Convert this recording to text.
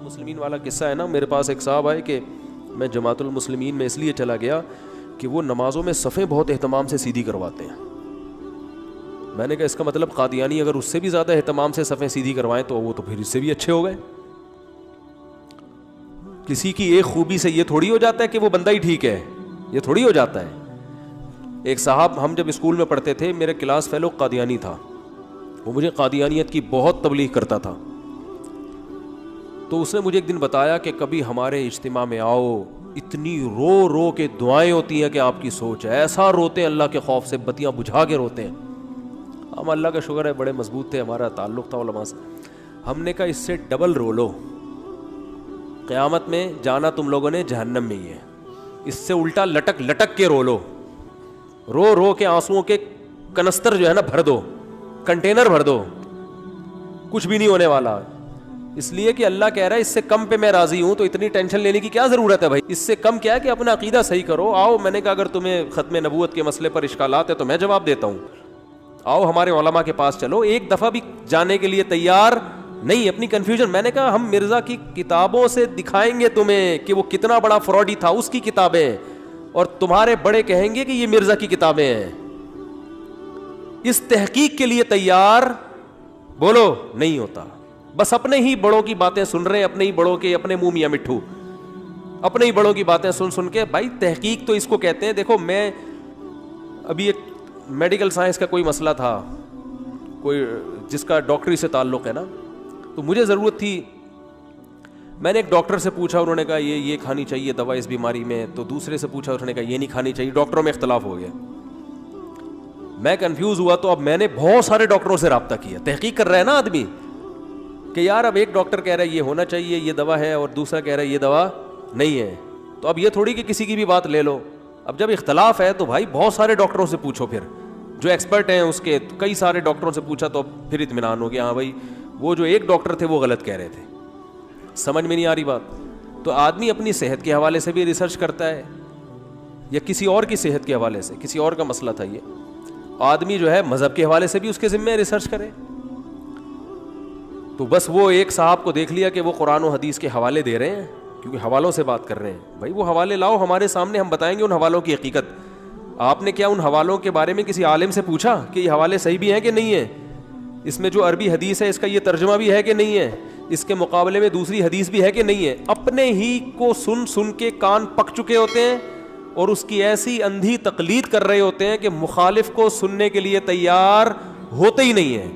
المسلمین والا قصہ ہے نا. میرے پاس ایک صاحب آئے کہ میں جماعت المسلمین میں اس لیے چلا گیا کہ وہ نمازوں میں صفیں بہت اہتمام سے سیدھی کرواتے ہیں. میں نے کہا اس کا مطلب قادیانی اگر اس سے بھی زیادہ اہتمام سے صفیں سیدھی کروائیں تو وہ تو پھر اس سے بھی اچھے ہو گئے. کسی کی ایک خوبی سے یہ تھوڑی ہو جاتا ہے کہ وہ بندہ ہی ٹھیک ہے, یہ تھوڑی ہو جاتا ہے. ایک صاحب, ہم جب اسکول میں پڑھتے تھے, میرے کلاس فیلو قادیانی تھا, وہ مجھے قادیانیت کی بہت تبلیغ کرتا تھا. تو اس نے مجھے ایک دن بتایا کہ کبھی ہمارے اجتماع میں آؤ, اتنی رو رو کے دعائیں ہوتی ہیں کہ آپ کی سوچ ہے, ایسا روتے ہیں اللہ کے خوف سے, بتیاں بجھا کے روتے ہیں. ہم اللہ کا شکر ہے بڑے مضبوط تھے, ہمارا تعلق تھا علماء سے. ہم نے کہا اس سے ڈبل رو لو, قیامت میں جانا تم لوگوں نے جہنم میں ہی ہے, اس سے الٹا لٹک لٹک کے رو لو, رو رو کے آنسوؤں کے کنستر جو ہے نا بھر دو, کنٹینر بھر دو, کچھ بھی نہیں ہونے والا. اس لیے کہ اللہ کہہ رہا ہے اس سے کم پہ میں راضی ہوں, تو اتنی ٹینشن لینے کی کیا ضرورت ہے بھائی. اس سے کم کیا ہے کہ اپنا عقیدہ صحیح کرو. آؤ, میں نے کہا اگر تمہیں ختم نبوت کے مسئلے پر اشکالات ہے تو میں جواب دیتا ہوں. آؤ ہمارے علماء کے پاس چلو. ایک دفعہ بھی جانے کے لیے تیار نہیں اپنی کنفیوژن. میں نے کہا ہم مرزا کی کتابوں سے دکھائیں گے تمہیں کہ وہ کتنا بڑا فراڈی تھا, اس کی کتابیں, اور تمہارے بڑے کہیں گے کہ یہ مرزا کی کتابیں ہیں. اس تحقیق کے لیے تیار بولو نہیں ہوتا. بس اپنے ہی بڑوں کی باتیں سن رہے ہیں, اپنے ہی بڑوں کے, اپنے منہ میاں مٹھو, اپنے ہی بڑوں کی باتیں سن سن کے. بھائی تحقیق تو اس کو کہتے ہیں. دیکھو میں ابھی ایک میڈیکل سائنس کا کوئی مسئلہ تھا, کوئی جس کا ڈاکٹری سے تعلق ہے نا, تو مجھے ضرورت تھی. میں نے ایک ڈاکٹر سے پوچھا, انہوں نے کہا یہ کھانی چاہیے دوا اس بیماری میں. تو دوسرے سے پوچھا, انہوں نے کہا یہ نہیں کھانی چاہیے. ڈاکٹروں میں اختلاف ہو گیا, میں کنفیوز ہوا. تو اب میں نے بہت سارے ڈاکٹروں سے رابطہ کیا. تحقیق کر رہا ہے نا آدمی کہ یار اب ایک ڈاکٹر کہہ رہا ہے یہ ہونا چاہیے, یہ دوا ہے, اور دوسرا کہہ رہا ہے یہ دوا نہیں ہے. تو اب یہ تھوڑی کہ کسی کی بھی بات لے لو. اب جب اختلاف ہے تو بھائی بہت سارے ڈاکٹروں سے پوچھو, پھر جو ایکسپرٹ ہیں اس کے کئی سارے ڈاکٹروں سے پوچھا, تو پھر اطمینان ہو گیا ہاں بھائی وہ جو ایک ڈاکٹر تھے وہ غلط کہہ رہے تھے. سمجھ میں نہیں آ رہی بات. تو آدمی اپنی صحت کے حوالے سے بھی ریسرچ کرتا ہے, یا کسی اور کی صحت کے حوالے سے, کسی اور کا مسئلہ تھا یہ. آدمی جو ہے مذہب کے حوالے سے بھی اس کے ذمہ ریسرچ کرے. تو بس وہ ایک صاحب کو دیکھ لیا کہ وہ قرآن و حدیث کے حوالے دے رہے ہیں, کیونکہ حوالوں سے بات کر رہے ہیں. بھائی وہ حوالے لاؤ ہمارے سامنے, ہم بتائیں گے ان حوالوں کی حقیقت. آپ نے کیا ان حوالوں کے بارے میں کسی عالم سے پوچھا کہ یہ حوالے صحیح بھی ہیں کہ نہیں ہیں, اس میں جو عربی حدیث ہے اس کا یہ ترجمہ بھی ہے کہ نہیں ہے, اس کے مقابلے میں دوسری حدیث بھی ہے کہ نہیں ہے. اپنے ہی کو سن سن کے کان پک چکے ہوتے ہیں, اور اس کی ایسی اندھی تقلید کر رہے ہوتے ہیں کہ مخالف کو سننے کے لیے تیار ہوتے ہی نہیں ہیں.